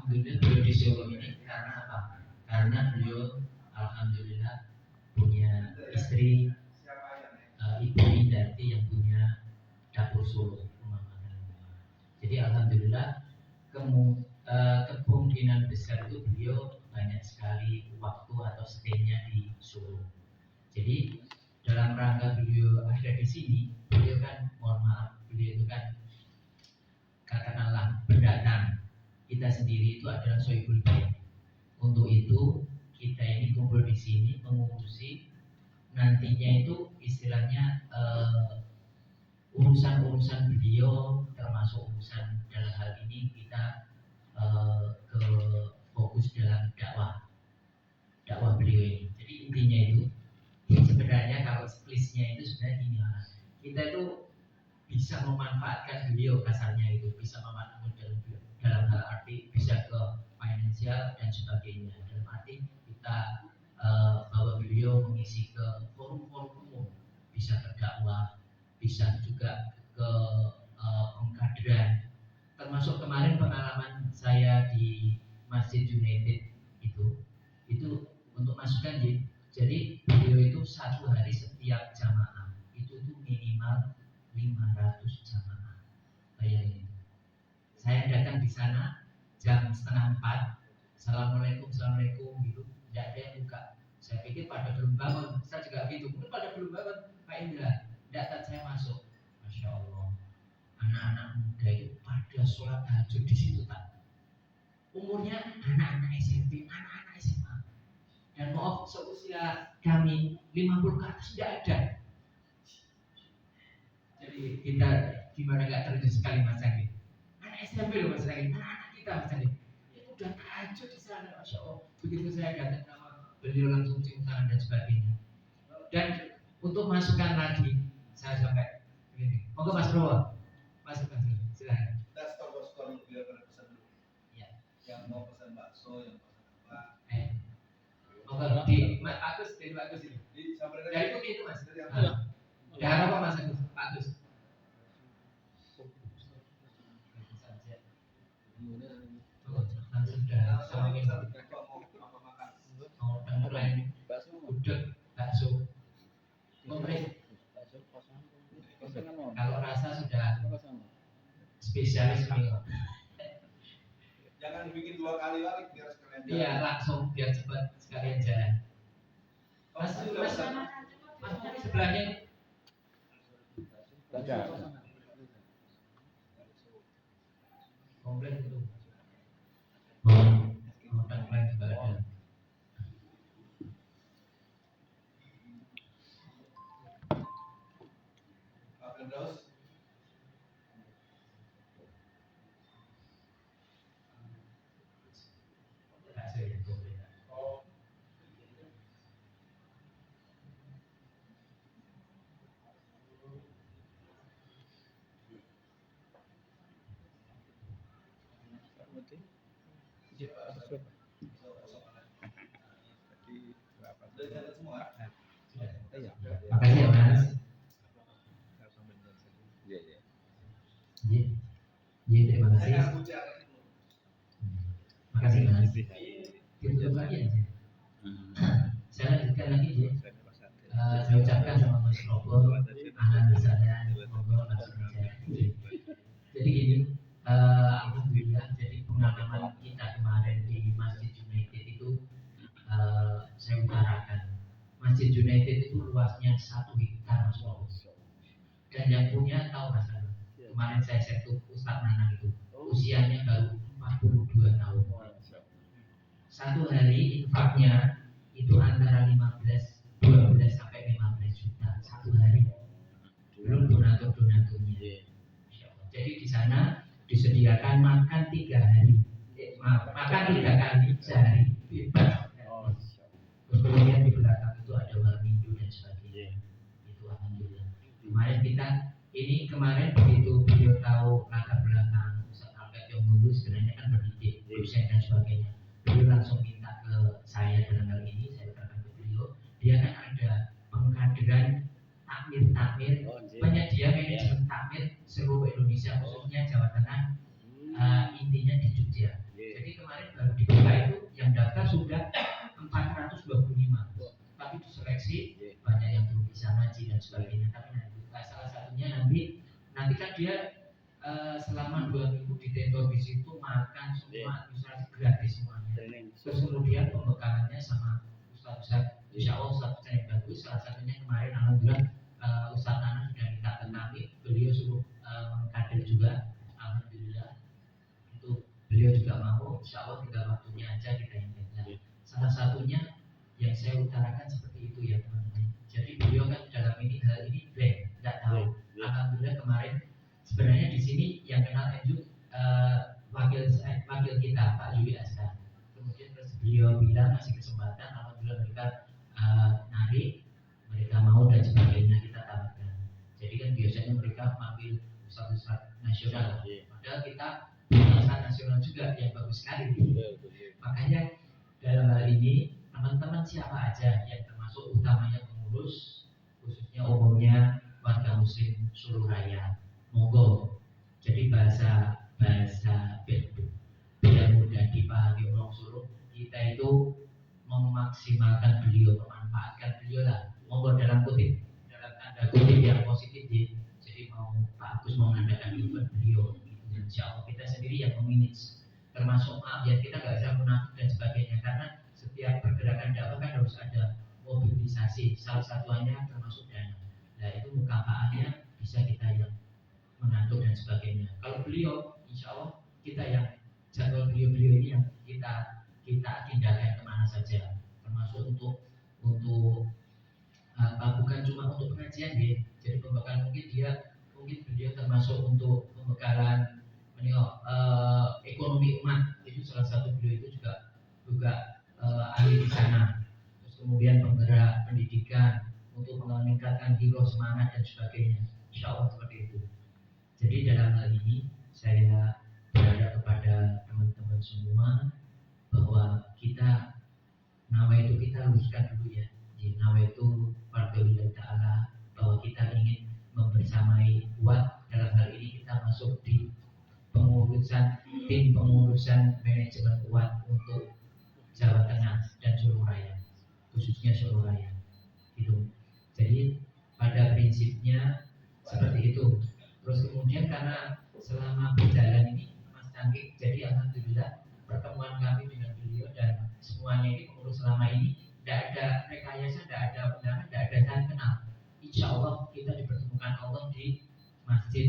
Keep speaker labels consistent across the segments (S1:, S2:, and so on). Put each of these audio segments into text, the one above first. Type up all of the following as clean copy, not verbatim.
S1: alhamdulillah beliau di Solo ini karena apa? Karena beliau alhamdulillah punya istri Ibu Indarti yang punya dapur Solo rumah makan. Jadi alhamdulillah kemungkinan besar itu beliau banyak sekali waktu atau stay-nya di Solo. Jadi dalam rangka beliau ada di sini, beliau kan mohon maaf, beliau itu kan katakanlah pendatang. Kita sendiri itu adalah sohibul bait. Untuk itu kita ini kumpul di sini mengurusi nantinya itu istilahnya urusan-urusan beliau, termasuk urusan dalam hal ini kita ke fokus dalam dakwah beliau ini. Jadi intinya itu sebenarnya kalau listnya itu sebenarnya gini, kita itu bisa memanfaatkan beliau, kasarnya itu bisa memanfaatkan dalam hal arti bisa ke finansial dan sebagainya. Dalam arti kita bahwa beliau mengisi ke forum-forum umum, bisa berdakwah, bisa juga ke pengkaderan. Termasuk kemarin pengalaman saya di Masjid United itu untuk masukan. Jadi beliau itu satu hari setiap jamaah itu minimal 500 jamaah. Bayangin. Saya datang di sana jam 3:30, assalamualaikum gitu, tidak ada yang buka. Saya pikir pada belum bangun, saya juga gitu, mungkin pada belum bangun. Pak Indra, datang saya masuk, masya Allah, anak-anak muda itu pada sholat tahajud di situ tak. Umurnya anak-anak SMP, anak-anak SMA. Dan maaf, seusia kami 50 ke atas tidak ada. Jadi kita gimana nggak terjun sekali Mas Andi. Anak SMP loh Mas Andi, anak-anak kita Mas Andi. Itu udah tahajud di sana, masya Allah. Begitu saya datang nama beliau langsung cium tangan dan sebagainya. Dan untuk masukan lagi, saya sampai begini. Moga Mas Bro, masuk silakan.
S2: Kita skor beliau pada pesan dulu.
S1: Ya.
S2: Yang mau pesan bakso, yang pesan apa?
S1: Moga di Mas Agus, dari Pak Agus ini. Dari Putih itu Mas. Dari apa Mas Agus? Pak Agus. Sudah sama ini. Mau dan lain. Udang, bakso. Komplit. Kalau rasa sudah spesialis nih.
S2: Jangan bikin 2 kali balik biar sekalian jalan.
S1: Iya, langsung biar cepat sekalian jalan. Mas di sebelahnya. Komplit itu. Dan lain juga ada.
S2: Pak Firdaus.
S1: Makasih ya Mas. Iya, terima kasih. Makasih Mas. Ditutup lagi aja. Saya lanjutkan lagi ya. Saya ucapkan sama Mas Robo, ahlan wasahlan, monggo langsung aja. Jadi gini, alhamdulillah, jadi pengalaman kita kemarin di Masjid United itu saya utarakan. Masjid United itu luasnya 1 hektar Mas Robo. Dan yang punya tahu Mas, kemarin saya setup Ustadz Nanang itu usianya baru 42 tahun. Satu hari infaknya itu antara 12 sampai 15 juta satu hari. Belum donaturnya. Jadi di sana disediakan makan 3 hari. Makan 3 kali sehari bebas. Kemudian di belakang itu ada warmindo dan sebagainya. Itu alhamdulillah. Kemarin begitu beliau tahu latar belakang Ustaz Albert yang lulus sebenarnya kan pendidik, dosen dan sebagainya. Beliau langsung minta ke saya dalam hal ini, saya katakan ke beliau, dia kan ada pengkaderan takmir, penyedia manajemen takmir seluruh Indonesia, khususnya Jawa Tengah, intinya di Jogja. Jadi kemarin dan sebagainya. Tapi salah satunya nanti kan dia selama 2 minggu ditentor di situ, makan semua administrasi gratis semuanya. Terus kemudian pembekalannya sama Ustaz, insya Allah Ustaz yang bagus. Salah satunya kemarin alhamdulillah Ustaz Nana sudah minta ke kami, beliau suruh mengkader juga, alhamdulillah itu beliau juga mau. Insya Allah tinggal waktunya aja kita yang beda. Salah satunya yang saya utarakan seperti itu ya teman-teman. Jadi beliau kan dalam hal ini blank, nggak tahu. Alhamdulillah kemarin sebenarnya di sini yang kenal Enju wakil kita Pak Yuli Asgar. Kemudian terus beliau bilang ngasih kesempatan, alhamdulillah mereka narik, mereka mau dan sebagainya, kita tawarkan. Jadi kan biasanya mereka manggil ustaz-ustaz nasional, padahal kita punya ustaz nasional juga yang bagus sekali. Makanya dalam hal ini teman-teman siapa aja yang termasuk utamanya pengurus, khususnya umumnya warga muslim Solo Raya, monggo. Jadi bahasa biar mudah dipahami orang Solo, kita itu memaksimalkan beliau, memanfaatkan beliau lah, monggo dalam tanda kutip yang positif ya. Jadi mau Pak Agus mau mengadakan event beliau, insya Allah kita sendiri yang memanage, termasuk maaf ya kita nggak bisa munafik dan sebagainya, karena setiap pergerakan dakwah kan harus ada mobilisasi, salah satunya termasuk dana. Nah itu mukafaatnya bisa kita yang mengatur dan sebagainya. Kalau beliau, insya Allah kita yang jadwal beliau ini yang kita tindakan kemana saja, termasuk untuk bukan cuma untuk pengajian ya. Jadi pembekalan mungkin beliau termasuk untuk pembekalan ekonomi umat, itu salah satu beliau itu juga ahli di sana. Terus kemudian penggerak pendidikan untuk meningkatkan hero semangat dan sebagainya, insya Allah seperti itu. Jadi dalam hal ini saya berharap kepada teman-teman semua bahwa kita nawa itu kita luruskan dulu ya. Jadi nawa itu fardhulillah ta'ala, bahwa kita ingin membersamai kuat. Dalam hal ini kita masuk di tim pengurusan manajemen kuat untuk Jawa Tengah dan Solo Raya, khususnya Solo Raya gitu. Jadi pada prinsipnya seperti itu. Terus kemudian karena selama berjalan ini Mas Canggih, jadi alhamdulillah pertemuan kami dengan beliau dan semuanya ini pengurus selama ini tidak ada rekayasa, tidak ada undangan, tidak ada saling kenal. Insya Allah kita dipertemukan Allah di Masjid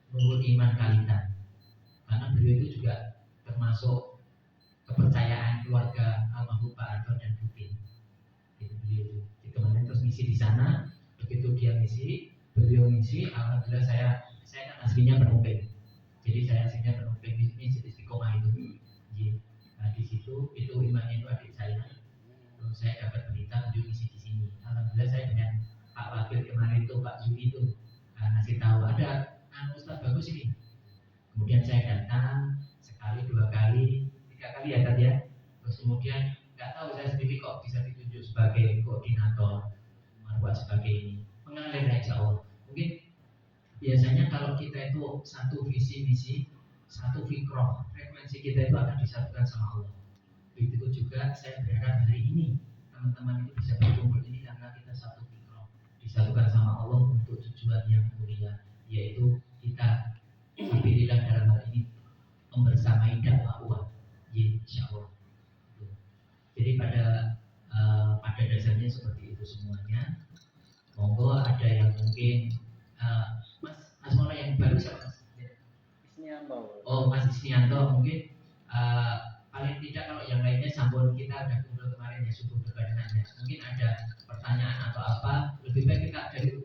S1: Nurul Iman Kalitan, karena beliau itu juga termasuk kepercayaan keluarga almarhum Pak Arto dan Butin. Itu beliau itu kemarin terus misi di sana. Begitu dia misi, beliau misi, alhamdulillah saya kan aslinya Penuping. Jadi saya aslinya Penuping, misi Istiqomah itu. Nah di situ itu imannya itu adik saya. Terus saya dapat berita beliau misi di sini. Alhamdulillah saya dengan Pak Wakil kemarin itu Pak Zuli itu ngasih tahu ada Ustaz bagus ini. Kemudian saya datang sekali, 2 kali, 3 kali ya tadi ya. Terus kemudian nggak tahu saya sendiri kok bisa ditunjuk sebagai koordinator buat sebagai ini, mengalir aja Allah. Mungkin biasanya kalau kita itu satu visi misi, satu fikroh, frekuensi kita itu akan disatukan sama Allah. Begitu juga saya berharap hari ini teman-teman itu bisa berkumpul ini karena kita satu fikroh, disatukan sama Allah untuk tujuan yang mulia, yaitu kita alhamdulillah dalam hal ini membersamai dakwah insya Allah. Jadi pada dasarnya seperti itu semuanya. Monggo ada yang mungkin Mas Mola yang baru siapa Mas?
S3: Isnianto.
S1: Oh Mas Isnianto mungkin paling tidak kalau yang lainnya sampun kita ada kumpul kemarin ya subuh berbarengannya. Mungkin ada pertanyaan atau apa, lebih baik kita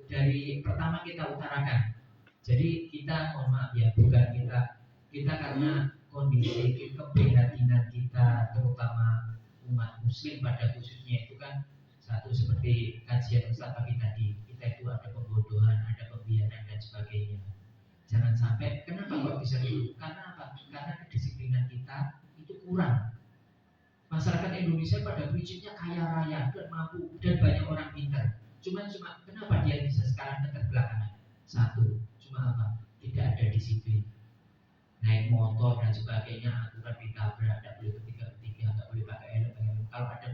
S1: dari pertama kita utarakan. Jadi kita mohon maaf ya, bukan kita karena kondisi keprihatinan kita terutama umat muslim pada khususnya itu kan satu seperti kajian Ustaz pagi tadi, kita itu ada pembodohan, ada pembiaran dan sebagainya. Jangan sampai, kenapa kok bisa gitu? Karena apa? Karena kedisiplinan kita itu kurang. Masyarakat Indonesia pada prinsipnya kaya raya dan mampu dan banyak orang pintar. Cuma kenapa dia bisa sekarang keterbelakangan? Satu, cuma apa? Tidak ada disiplin. Naik motor dan sebagainya, aturan ditabrak, tidak boleh ketiga, tidak boleh pakai helm. Kalau ada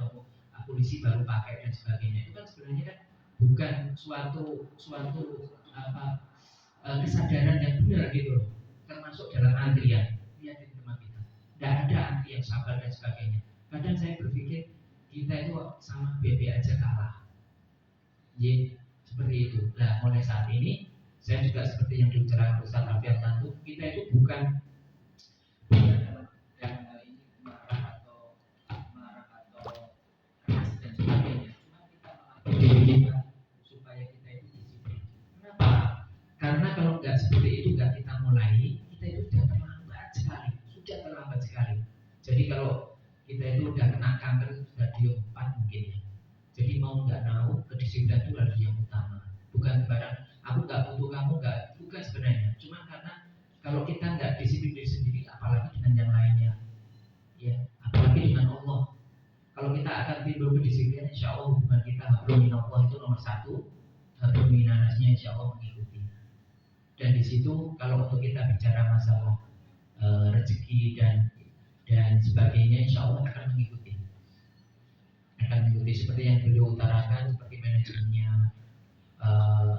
S1: polisi baru pakai dan sebagainya. Itu kan sebenarnya kan bukan suatu suatu kesadaran yang benar gitu loh. Termasuk dalam antrian. Lihat di teman kita. Tidak ada antri yang sabar dan sebagainya. Kadang saya berpikir kita itu sama BB aja kalah. Jadi seperti itu. Nah, mulai saat ini saya juga seperti yang diucapkan Ustaz Alfian Tantu, kita itu bukan dalam hal ini marah atau keras dan sebagainya. Cuma kita melatih diri kita supaya kita itu disiplin. Kenapa? Karena kalau nggak seperti itu nggak kita mulai, kita itu sudah terlambat sekali. Jadi kalau kita itu udah kena kanker sudah di 4 mungkin ya. Jadi mau nggak mau kedisiplinan itu harus yang utama. Bukan barang aku nggak butuh kamu nggak, bukan sebenarnya. Cuma karena kalau kita nggak disiplin diri sendiri, apalagi dengan yang lainnya, ya, apalagi dengan Allah. Kalau kita akan timbul kedisiplinan, insya Allah hubungan kita hablum Allah itu nomor 1, hablum minanasnya insya Allah mengikuti. Dan di situ kalau untuk kita bicara masalah rezeki dan sebagainya, insya Allah akan mengikuti seperti yang beliau utarakan, seperti manajemennya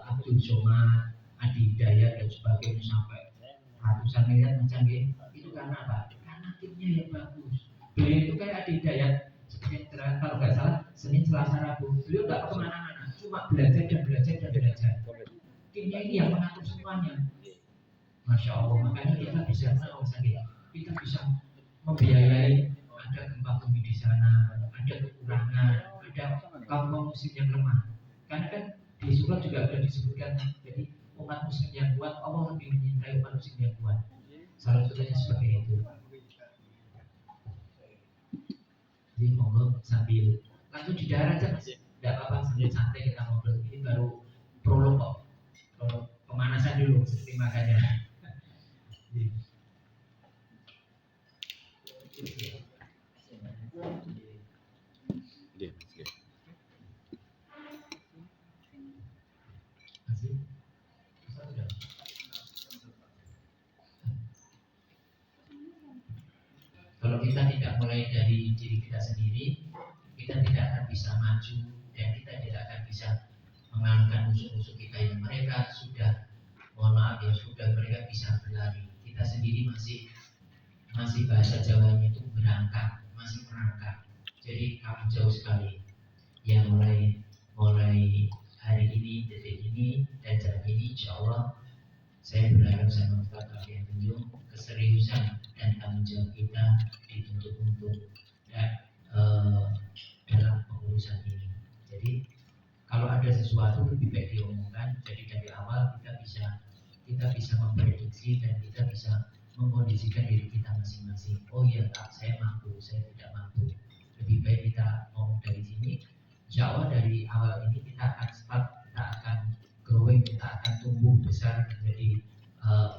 S1: Abdul Somad, Adi Hidayat dan sebagainya sampai ratusan miliar macam itu karena apa? Karena timnya yang bagus. Beliau itu kayak Adi Hidayat seperti yang terakhir, kalau nggak salah Senin, Selasa, Rabu beliau nggak kemana-mana, cuma belajar. Timnya ini yang mengatur semuanya. Masya Allah, makanya kita bisa kita bisa membiayai. Ada gempa bumi di sana, ada kekurangan, ada kaum muslim yang lemah. Karena kan di surat juga sudah disebutkan, jadi umat muslim yang kuat Allah lebih menyintai umat muslim yang kuat. Salah satunya seperti itu. Jadi monggo sambil langsung di daerah aja mas, tidak apa-apa, sambil santai kita ngobrol. Ini baru prolog kok, pemanasan dulu seperti makanya. Kalau kita tidak mulai dari diri kita sendiri, kita tidak akan bisa maju dan kita tidak akan bisa mengalahkan musuh-musuh kita yang mereka sudah, mohon maaf ya, sudah mereka bisa berlari. Kita sendiri masih bahasa Jawanya itu berangkat, masih merangkak. Jadi kamu jauh sekali. Ya mulai hari ini, detik ini dan jam ini, insya Allah saya berharap sama Ustaz Alfian Tanjung keseriusan dan tanggung jawab kita dituntut untuk dalam pengurusan ini. Jadi kalau ada sesuatu lebih baik diomongkan. Jadi dari awal kita bisa memprediksi dan kita bisa mengkondisikan diri kita masing-masing. Oh iya, saya mampu, saya tidak mampu. Lebih baik kita ngomong dari sini. Insya Allah dari awal ini kita akan start, kita akan growing, kita akan tumbuh besar menjadi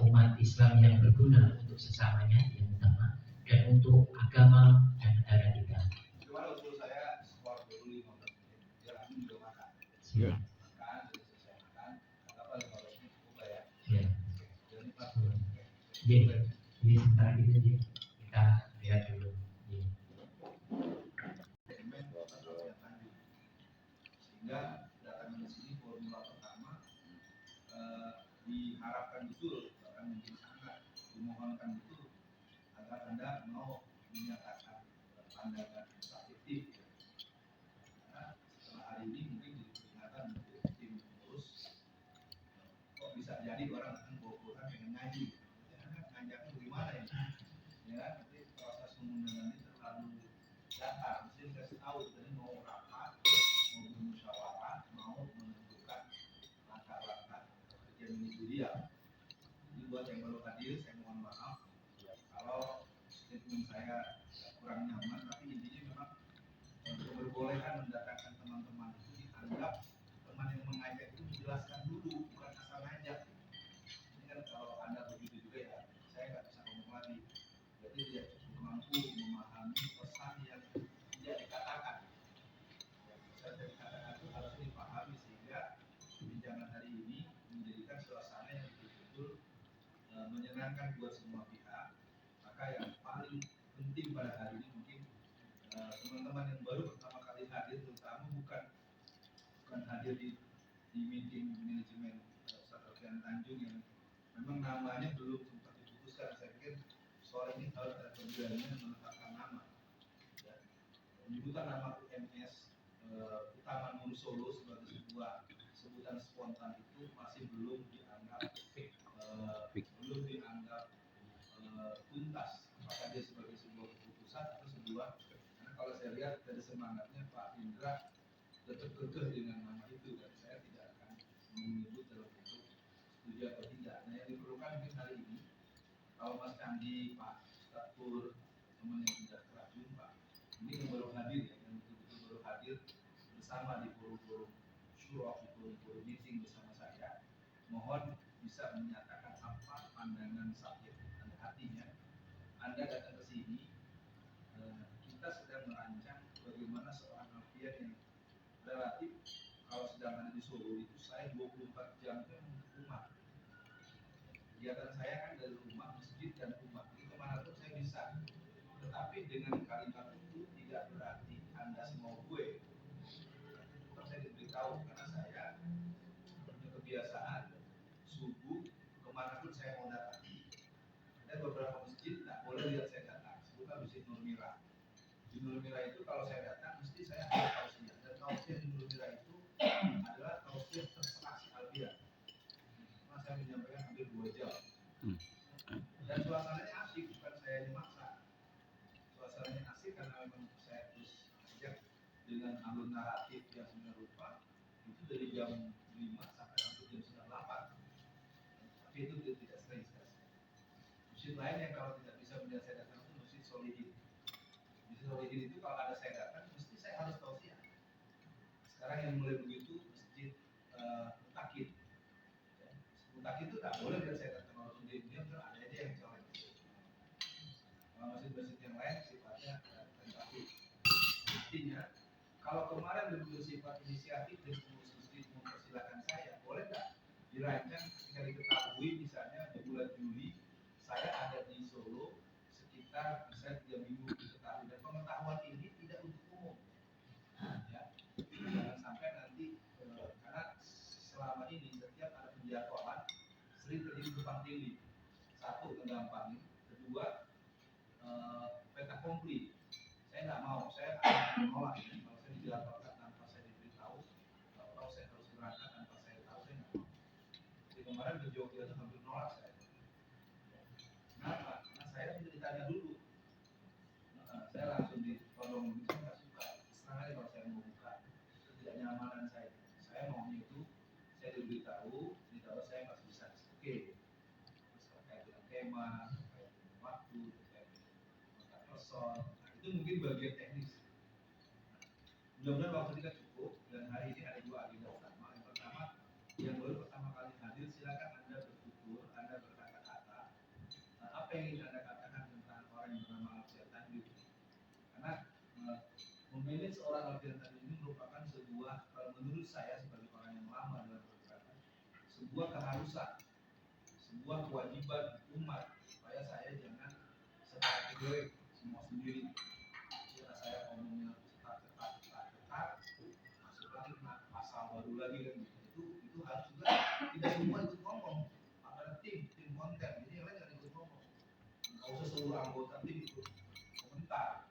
S1: umat Islam yang berguna untuk sesamanya yang utama dan untuk agama dan negara kita.
S2: Cuma usul saya skor dulu 15 menit, biar aku juga makan.
S1: Siap.
S2: Makan, jadi selesai makan, apa 15 menit cukup lah ya.
S1: Ya.
S2: Jadi 4
S1: Jadi sebentar gitu aja kita lihat dulu. Ya.
S2: Sehingga datang ke sini formula pertama diharapkan betul, bahkan mungkin sangat dimohonkan betul agar Anda mau menyatakan pandangan aktif. Karena setelah hari ini mungkin jadi peringatan untuk tim pengurus, kok bisa jadi orang akan bawa pengen ngaji, ngajaknya bagaimana ya? Ya, nanti proses pengundangan ini terlalu datar, mesti dikasih tahu jadi mau rapat, mau bermusyawarah, mau menentukan langkah-langkah kerja ministerial. Jadi buat yang baru hadir, saya mohon maaf kalau statement saya kurang nyaman, tapi intinya memang diperbolehkan mendatangkan teman-teman itu dianggap teman yang mengajak itu menjelaskan dulu, bukan asal ngajak. Ini kan kalau Anda begitu juga ya, saya nggak bisa ngomong lagi. Jadi dia cukup mampu memahami pesan yang tidak dikatakan. Yang pesan yang dikatakan itu harus dipahami sehingga perbincangan hari ini menjadikan suasana yang betul-betul menyenangkan buat semua pihak. Maka yang paling penting pada hari ini mungkin teman-teman yang baru pertama kali hadir, terutama bukan hadir di di meeting manajemen Ustadz Alfian Tanjung yang memang namanya belum sempat diputuskan. Saya pikir soal ini harus ada pemberanian menetapkan nama. Ya. Penyebutan nama UMS Utama Nur Solo sebagai sebuah sebutan spontan itu masih belum dianggap belum dianggap tuntas. Apakah dia sebagai sebuah keputusan atau sebuah, karena kalau saya lihat dari semangatnya Pak Indra tetap kekeh dengan nama itu, dan saya tidak akan menyebut dalam bentuk setuju atau tidak. Nah, yang diperlukan mungkin hari ini, kalau Mas Candi, Pak Ustadz Pur, teman yang sudah kerap jumpa, ini yang baru hadir ya, yang betul-betul baru hadir bersama di forum-forum syurah, di forum-forum meeting bersama saya, mohon bisa menyatakan apa pandangan subjek dan hatinya. Anda datang ke sini, kita sedang merancang bagaimana seorang Alfian yang relatif, kalau sedang ada di Solo itu saya 24 jam itu rumah. Kegiatan saya kan dari rumah, masjid dan rumah. Jadi kemanapun saya bisa. Tetapi dengan kalimat itu tidak berarti Anda semua gue. Tetap saya diberitahu karena saya punya kebiasaan subuh kemanapun saya mau datang. Ada beberapa masjid tak boleh lihat saya datang. Sebutkan masjid Nur Mira. Di Nur Mira itu kalau saya datang mesti saya harus tausiah. Dan tausiah di Nur Mira itu adalah tausiah terserah si Alfian. Karena saya menyampaikan hampir 2 jam. Dan suasananya asik, bukan saya yang memaksa. Suasananya asik karena memang saya terus ajak dengan alur naratif yang serupa. Itu dari jam 5 sampai hampir jam 8. Tapi itu tidak sering. Masjid lain yang kalau tidak bisa melihat saya datang itu Masjid Solihin. Masjid Solihin itu kalau ada saya datang, mesti saya harus tausiah. Sekarang yang mulai begitu Masjid Mutakin. Mutakin itu tak boleh lihat saya datang, kalau dia ada aja yang colek. Kalau masjid-masjid yang lain sifatnya tentatif. Artinya, kalau kemarin bersifat inisiatif dan pengurus masjid mempersilahkan saya, boleh nggak dirancang ketika diketahui misalnya di bulan Juli saya ada di Solo sekitar misalnya 3 minggu diketahui, dan pengetahuan ini tidak untuk umum. Ya, jangan sampai nanti karena selama ini setiap ada penjadwalan sering terjadi tumpang tindih. Satu, menggampangin. Kedua, peta komplit. Saya nggak mau, saya akan menolak ini. Kalau saya dijadwalkan tanpa saya diberitahu, atau saya harus berangkat tanpa saya tahu, saya nggak mau. Jadi kemarin ke Jogja itu hampir nolak saya. Kenapa? Karena saya tidak ditanya dulu. Saya langsung ditolong, saya nggak suka. Sekarang kalau saya mau buka, ketidaknyamanan saya. Saya maunya itu saya diberitahu saya masih bisa. Oke. Terus terkait dengan tema, terkait dengan waktu, terkait dengan kontak person, itu mungkin bagian teknis. Mudah-mudahan waktu kita cukup, dan hari ini ada 2 agenda utama. Yang pertama, yang baru pertama kali hadir, silakan Anda bertutur, Anda berkata-kata. Apa yang ingin Anda katakan tentang orang yang bernama Alfian Tanjung? Karena memanage seorang Alfian Tanjung ini merupakan sebuah, kalau menurut saya sebagai orang yang lama dalam pergerakan, sebuah keharusan, sebuah kewajiban umat supaya saya jangan setak-setak semua sendiri. Jika saya ngomongnya setak-setak, masuk lagi kena pasal baru lagi kan gitu. Itu harus juga tidak semua ikut ngomong. Ada tim konten, jadi yang lain jangan ikut ngomong. Nggak usah seluruh anggota tim ikut komentar.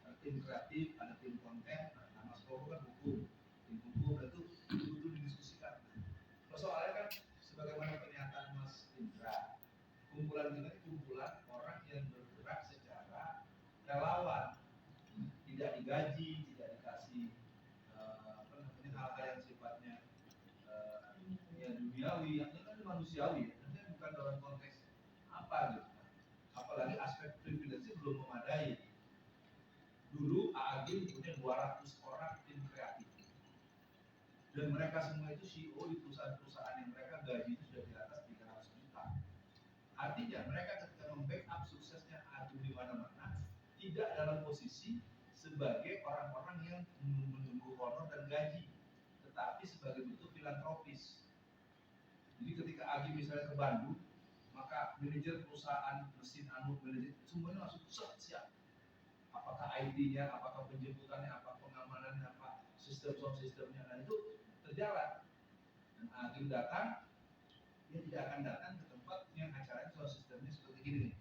S2: Ada tim kreatif, ada tim konten, nah Mas Koko kan hukum, tim hukum itu betul-betul didiskusikan. Persoalannya kan sebagaimana pernyataan Mas Indra, kumpulan kita ini kumpulan orang yang bergerak secara relawan, tidak digaji, tidak dikasih hal-hal yang sifatnya ya duniawi, yang ini kan manusiawi, ini bukan dalam konteks apa gitu. Apalagi aspek privilege belum memadai. Dulu AAG punya 200 orang tim kreatif, dan mereka semua itu CEO di perusahaan-perusahaan yang mereka gaji itu sudah di atas 300 juta. Artinya mereka ketika membackup suksesnya AAG di mana-mana tidak dalam posisi sebagai orang-orang yang menunggu honor dan gaji, tetapi sebagai bentuk filantropis. Jadi ketika AAG misalnya ke Bandung, maka manajer perusahaan mesin anu, manajer semuanya langsung siap. Apakah ID-nya, apakah penjemputannya, apa pengamanannya, apa sistemnya, dan itu terjalan. Dan Agim datang, dia tidak akan datang ke tempat yang acaranya soal sistemnya seperti ini,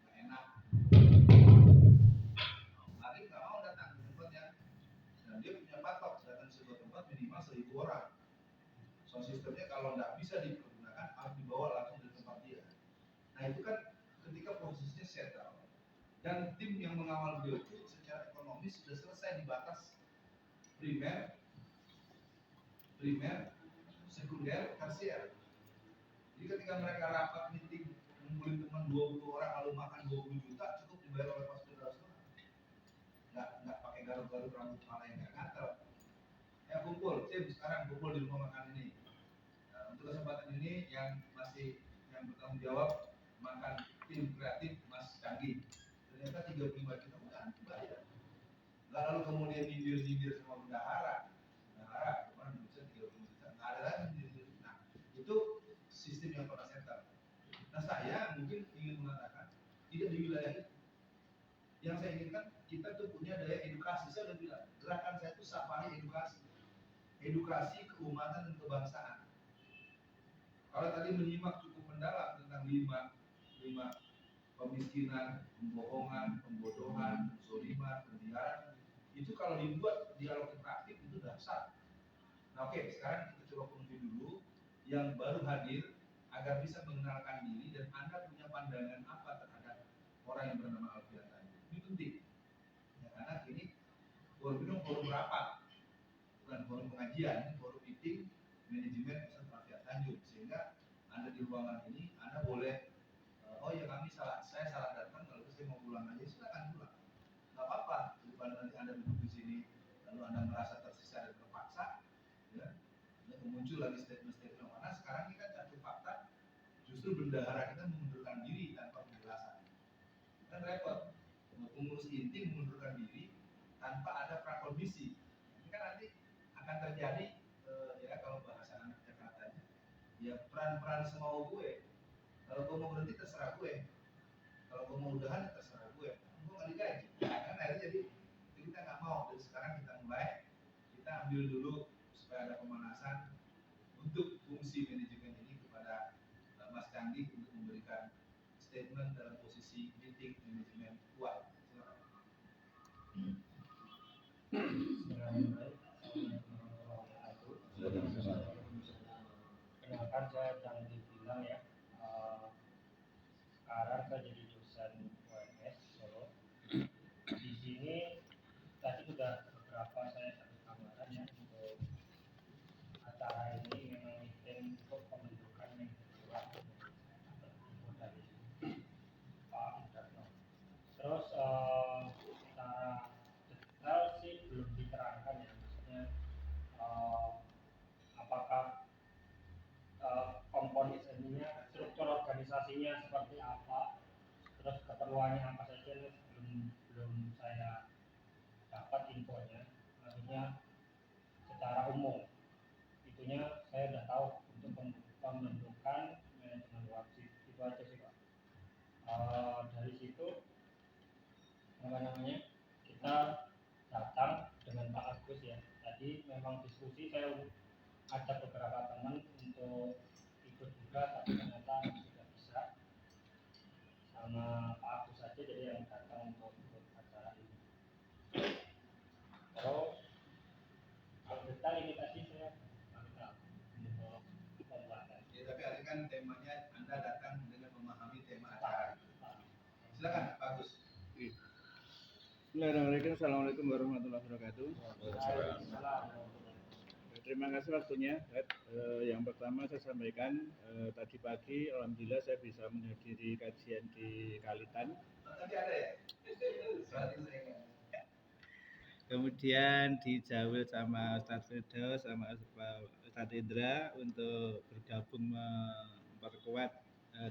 S2: nggak enak. Agim nggak mau datang ke tempat yang, dan dia punya patok datang ke sebuah tempat minimal 1.000 orang. Soal sistemnya kalau nggak bisa dipergunakan harus dibawa langsung ke tempat dia. Nah itu kan ketika posisinya settle dan tim yang mengawal beliau itu secara ekonomis sudah selesai di batas primer, sekunder, tersier. Jadi ketika mereka rapat meeting ngumpulin teman 20 orang lalu makan 20 juta cukup dibayar oleh Mas Federal semua. Nggak pakai garuk-garuk rambut kepala yang nggak gatel. Ya kumpul, tim sekarang kumpul di rumah makan ini. Nah, untuk kesempatan ini yang bertanggung jawab makan tim kreatif Mas Canggih. Ternyata 35 juta udah bayar. Nggak lalu kemudian nyindir sama bendahara kemarin bisa 35 juta, nggak ada lagi nyindir. Nah itu sistem yang pernah settle. Nah saya mungkin ingin mengatakan tidak di wilayah itu. Yang saya inginkan kita tuh punya daya edukasi. Saya udah bilang gerakan saya itu safari edukasi keumatan dan kebangsaan. Kalau tadi menyimak cukup mendalam tentang lima pemiskinan, pembohongan, pembodohan, zoliman, penjara, itu kalau dibuat dialog interaktif itu dahsyat. Nah oke, sekarang kita coba penuhi dulu yang baru hadir agar bisa mengenalkan diri dan Anda punya pandangan apa terhadap orang yang bernama Alfian tadi. Ini penting. Ya, karena ini forum rapat, bukan forum pengajian, ini forum meeting manajemen Ustaz Alfian Tanjung. Sehingga Anda di ruangan ini, Anda boleh oh ya saya salah datang, lalu saya mau pulang aja, silakan pulang. Nggak apa-apa, daripada nanti Anda duduk di sini, lalu Anda merasa tersisa dan terpaksa, ya, muncul lagi statement-statement mana sekarang ini kan satu fakta, justru bendahara kita mengundurkan diri tanpa penjelasan. Kan repot, pengurus inti mengundurkan diri tanpa ada prakondisi. Ini kan nanti akan terjadi, ya kalau bahasa anak Jakartanya, ya peran-peran semau gue. Kalau gue mau berhenti terserah gue, kalau gue mau udahan terserah gue nggak digaji. Kan akhirnya jadi kita nggak mau. Dari sekarang kita mulai, kita ambil dulu supaya ada pemanasan untuk fungsi manajemen ini kepada Mas Canggih untuk memberikan statement dalam posisi meeting manajemen kuat.
S3: Kenalkan saya Canggih bilang ya. Sekarang saya jadi dosen UMS Solo. Di sini tadi sudah beberapa saya satu gambaran ya untuk acara ini memang meeting untuk pembentukan manajemen dari Pak Udarno. Terus secara detail sih belum diterangkan ya, maksudnya apakah komposisinya, struktur organisasinya seperti apa, terus keperluannya apa saja, belum saya dapat infonya. Maksudnya secara umum itunya saya udah tahu untuk pembentukan manajemen wajib itu aja sih Pak. Dari situ kita datang dengan Pak Agus ya. Tadi memang diskusi saya ada beberapa teman untuk ikut juga, tapi ternyata tidak bisa. Sama Pak Agus saja jadi yang datang untuk ikut acara ini. Terus detail ini tadi saya minta untuk pembuatan.
S2: Ya tapi hari kan temanya Anda datang dengan memahami tema acara. Silakan Pak Agus.
S4: Bismillahirrahmanirrahim. Assalamualaikum warahmatullahi wabarakatuh. Terima kasih waktunya. Yang pertama saya sampaikan tadi pagi alhamdulillah saya bisa menghadiri kajian di Kalitan.
S2: Tadi ada ya?
S4: Kemudian dijawil sama Ustadz Firdaus sama Ustadz Indra untuk bergabung memperkuat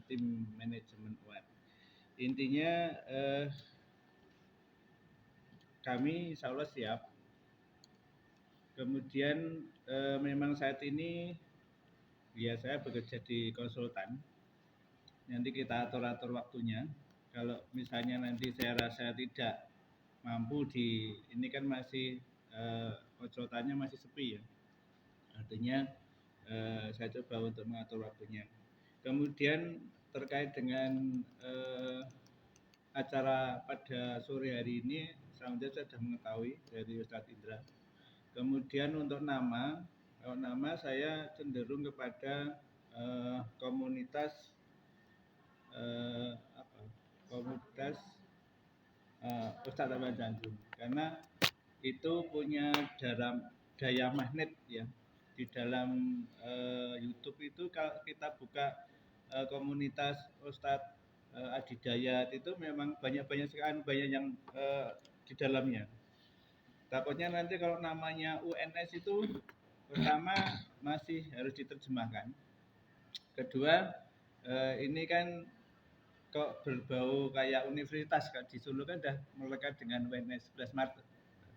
S4: tim manajemen UAN. Intinya kami insya Allah siap. Kemudian memang saat ini ya saya bekerja di konsultan. Nanti kita atur waktunya. Kalau misalnya nanti saya rasa tidak mampu ini kan masih konsultannya masih sepi ya. Artinya saya coba untuk mengatur waktunya. Kemudian terkait dengan acara pada sore hari ini, saya sudah mengetahui dari Ustadz Indra. Kemudian untuk nama, kalau nama saya cenderung kepada komunitas komunitas Ustadz Tapian Tanjung, karena itu punya daya magnet ya. Di dalam YouTube itu kalau kita buka komunitas Ustadz Adidayat itu memang banyak sekali yang di dalamnya. Takutnya nanti kalau namanya UNS itu pertama masih harus diterjemahkan. Kedua, ini kan kok berbau kayak universitas, kalau di Solo kan sudah melekat dengan UNS 11 Maret.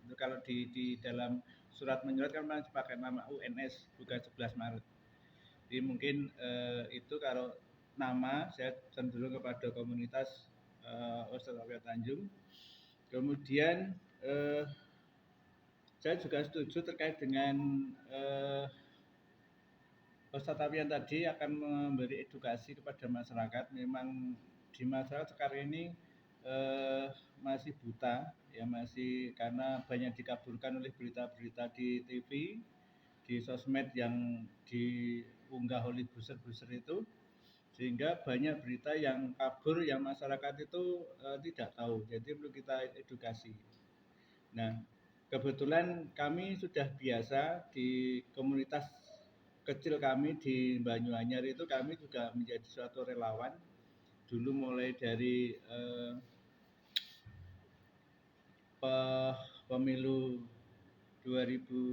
S4: Itu kalau di dalam surat menyurat kan masih pakai nama UNS bukan 11 Maret. Jadi mungkin itu kalau nama saya cenderung kepada komunitas Ustadz Tapian Tanjung. Kemudian saya juga setuju terkait dengan Ustadz Tapian tadi akan memberi edukasi kepada masyarakat. Memang di masyarakat sekarang ini masih buta ya, masih karena banyak dikaburkan oleh berita-berita di TV, di sosmed yang diunggah oleh buzzer-buzzer itu, sehingga banyak berita yang kabur yang masyarakat itu tidak tahu. Jadi perlu kita edukasi. Nah, kebetulan kami sudah biasa di komunitas kecil kami di Banyuanyar itu, kami juga menjadi suatu relawan. Dulu mulai dari pemilu 2000